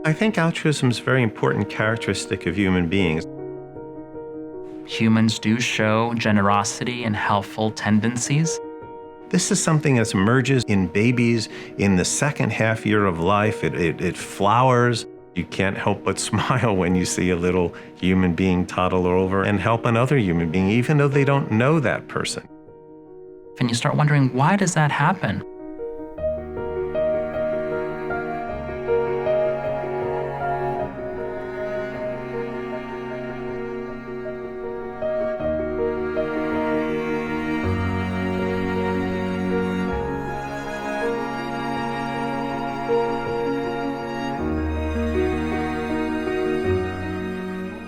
I think altruism is a very important characteristic of human beings. Humans do show generosity and helpful tendencies. This is something that emerges in babies in the second half year of life. It flowers. You can't help but smile when you see a little human being toddle over and help another human being, even though they don't know that person. And you start wondering, why does that happen?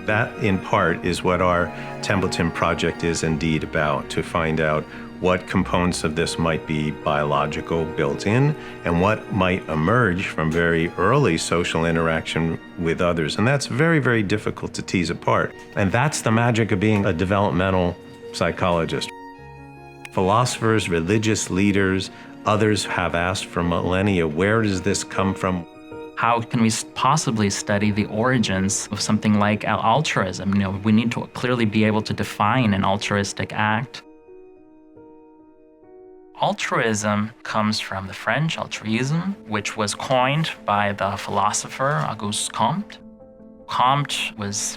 That, in part, is what our Templeton project is indeed about, to find out what components of this might be biological, built in, and what might emerge from very early social interaction with others. And that's very, very difficult to tease apart. And that's the magic of being a developmental psychologist. Philosophers, religious leaders, others have asked for millennia, where does this come from? How can we possibly study the origins of something like altruism? We need to clearly be able to define an altruistic act. Altruism comes from the French altruism, which was coined by the philosopher Auguste Comte. Comte was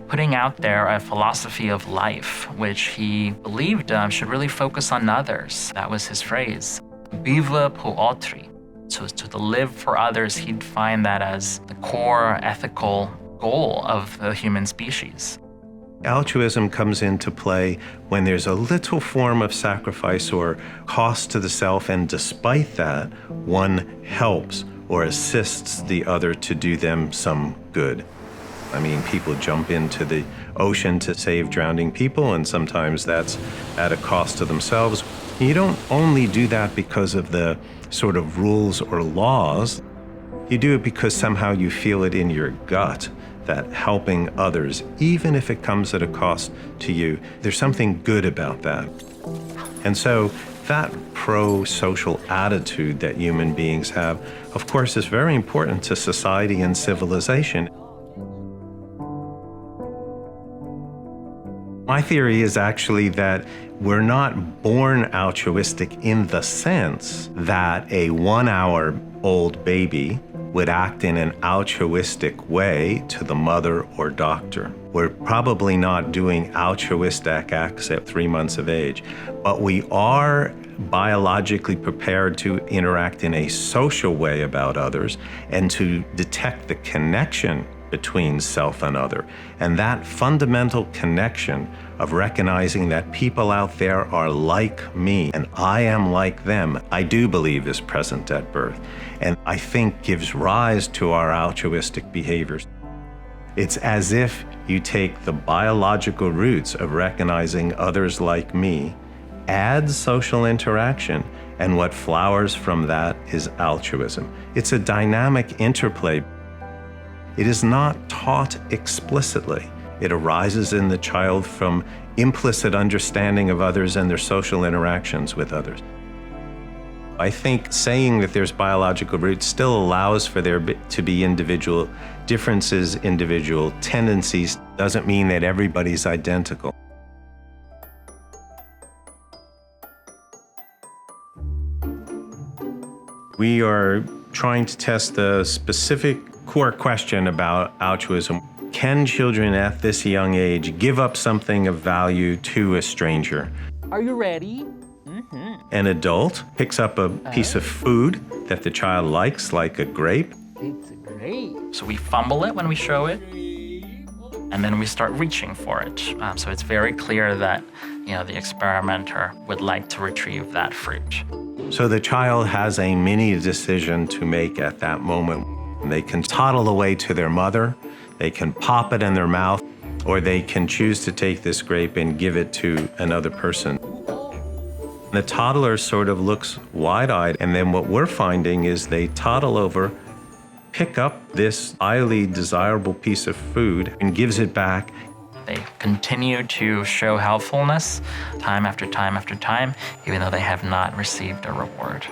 putting out there a philosophy of life, which he believed should really focus on others. That was his phrase, vivre pour autrui. So to live for others, he'd find that as the core ethical goal of the human species. Altruism comes into play when there's a little form of sacrifice or cost to the self, and despite that, one helps or assists the other to do them some good. I mean, people jump into the ocean to save drowning people, and sometimes that's at a cost to themselves. You don't only do that because of the sort of rules or laws. You do it because somehow you feel it in your gut that helping others, even if it comes at a cost to you, there's something good about that. And so that pro-social attitude that human beings have, of course, is very important to society and civilization. My theory is actually that we're not born altruistic in the sense that a 1-hour-old baby would act in an altruistic way to the mother or doctor. We're probably not doing altruistic acts at 3 months of age, but we are biologically prepared to interact in a social way about others and to detect the connection between self and other. And that fundamental connection of recognizing that people out there are like me and I am like them, I do believe is present at birth. And I think gives rise to our altruistic behaviors. It's as if you take the biological roots of recognizing others like me, add social interaction, and what flowers from that is altruism. It's a dynamic interplay. It is not taught explicitly. It arises in the child from implicit understanding of others and their social interactions with others. I think saying that there's biological roots still allows for there to be individual differences, individual tendencies. Doesn't mean that everybody's identical. We are trying to test the specific core question about altruism. Can children at this young age give up something of value to a stranger? Are you ready? An adult picks up a piece of food that the child likes, like a grape. It's great. So we fumble it when we show it, and then we start reaching for it. So it's very clear that the experimenter would like to retrieve that fruit. So the child has a mini decision to make at that moment. They can toddle away to their mother, they can pop it in their mouth, or they can choose to take this grape and give it to another person. The toddler sort of looks wide-eyed, and then what we're finding is they toddle over, pick up this highly desirable piece of food, and gives it back. They continue to show helpfulness time after time after time, even though they have not received a reward.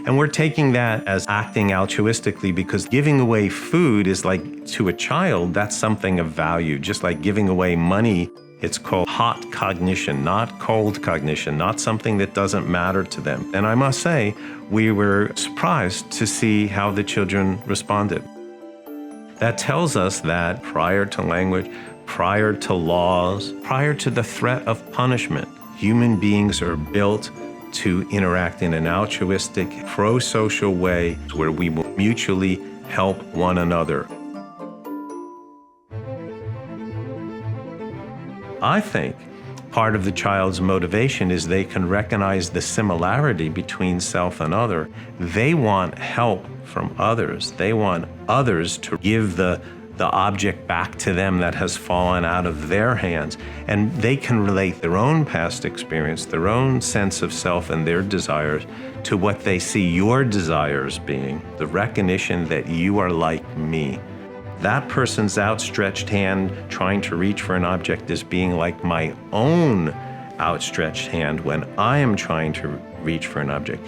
And we're taking that as acting altruistically because giving away food is like, to a child, that's something of value. Just like giving away money, it's called hot cognition, not cold cognition, not something that doesn't matter to them. And I must say, we were surprised to see how the children responded. That tells us that prior to language, prior to laws, prior to the threat of punishment, human beings are built to interact in an altruistic, pro-social way where we will mutually help one another. I think part of the child's motivation is they can recognize the similarity between self and other. They want help from others. They want others to give the object back to them that has fallen out of their hands. And they can relate their own past experience, their own sense of self and their desires to what they see your desires being, the recognition that you are like me. That person's outstretched hand trying to reach for an object is being like my own outstretched hand when I am trying to reach for an object.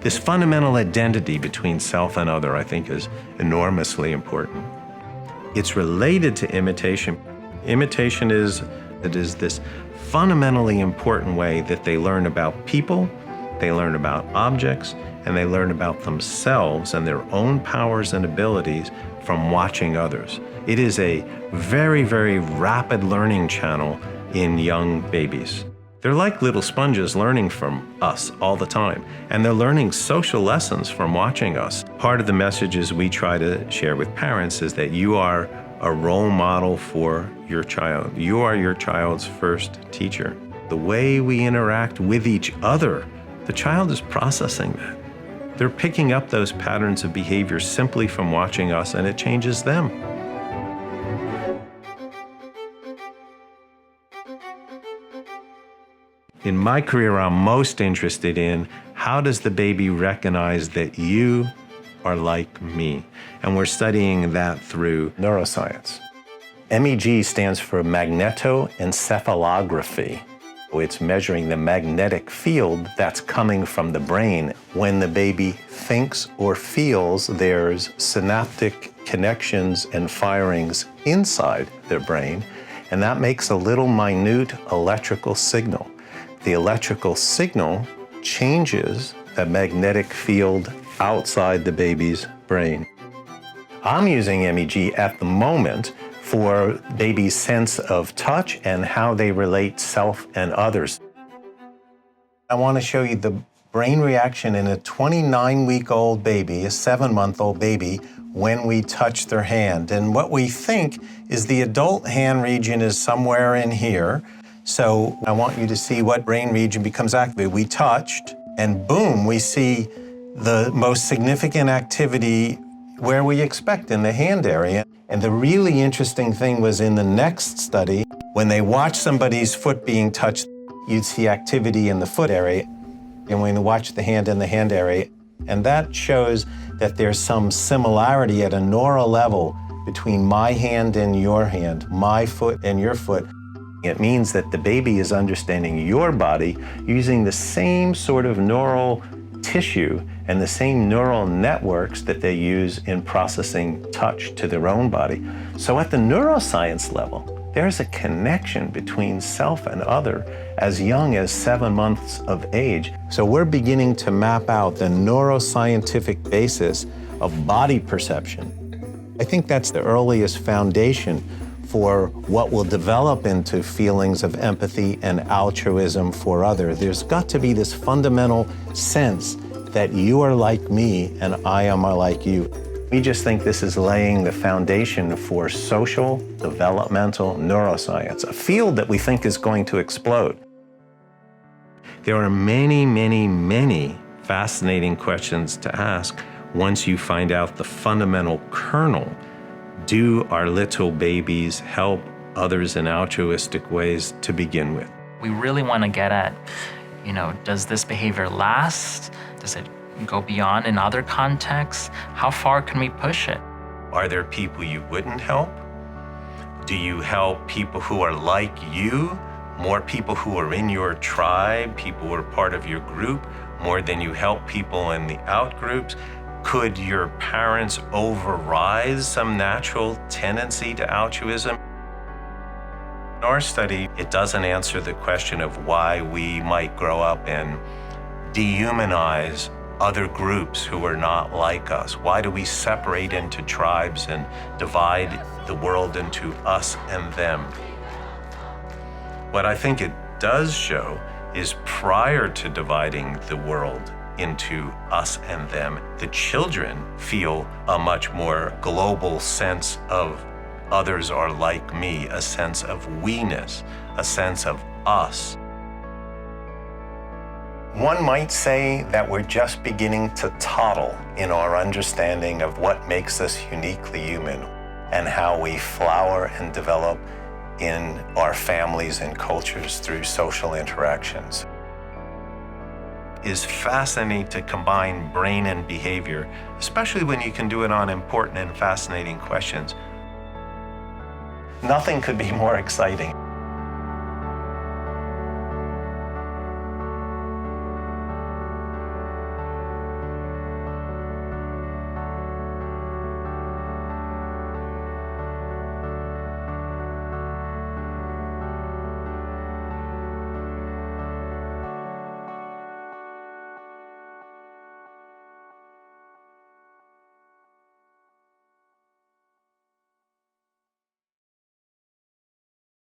This fundamental identity between self and other, I think, is enormously important. It's related to imitation. Imitation is this fundamentally important way that they learn about people, they learn about objects, and they learn about themselves and their own powers and abilities from watching others. It is a very, very rapid learning channel in young babies. They're like little sponges learning from us all the time, and they're learning social lessons from watching us. Part of the messages we try to share with parents is that you are a role model for your child. You are your child's first teacher. The way we interact with each other, the child is processing that. They're picking up those patterns of behavior simply from watching us, and it changes them. In my career, I'm most interested in how does the baby recognize that you are like me? And we're studying that through neuroscience. MEG stands for magnetoencephalography. It's measuring the magnetic field that's coming from the brain. When the baby thinks or feels, there's synaptic connections and firings inside their brain, and that makes a little minute electrical signal. The electrical signal changes the magnetic field outside the baby's brain. I'm using MEG at the moment for baby's sense of touch and how they relate self and others. I want to show you the brain reaction in a 29-week-old baby, a 7-month-old baby, when we touch their hand. And what we think is the adult hand region is somewhere in here. So I want you to see what brain region becomes activated. We touched, and boom, we see the most significant activity where we expect in the hand area. And the really interesting thing was in the next study, when they watched somebody's foot being touched, you'd see activity in the foot area. And when you watch the hand in the hand area, and that shows that there's some similarity at a neural level between my hand and your hand, my foot and your foot. It means that the baby is understanding your body using the same sort of neural tissue and the same neural networks that they use in processing touch to their own body. So at the neuroscience level, there's a connection between self and other as young as 7 months of age. So we're beginning to map out the neuroscientific basis of body perception. I think that's the earliest foundation for what will develop into feelings of empathy and altruism for others. There's got to be this fundamental sense that you are like me and I am like you. We just think this is laying the foundation for social developmental neuroscience, a field that we think is going to explode. There are many, many, many fascinating questions to ask once you find out the fundamental kernel. Do our little babies help others in altruistic ways to begin with? We really want to get at, does this behavior last? Does it go beyond in other contexts? How far can we push it? Are there people you wouldn't help? Do you help people who are like you? More people who are in your tribe, people who are part of your group, more than you help people in the out groups? Could your parents override some natural tendency to altruism? In our study, it doesn't answer the question of why we might grow up and dehumanize other groups who are not like us. Why do we separate into tribes and divide the world into us and them? What I think it does show is prior to dividing the world into us and them, the children feel a much more global sense of others are like me, a sense of we-ness, a sense of us. One might say that we're just beginning to toddle in our understanding of what makes us uniquely human and how we flower and develop in our families and cultures through social interactions. It's fascinating to combine brain and behavior, especially when you can do it on important and fascinating questions. Nothing could be more exciting.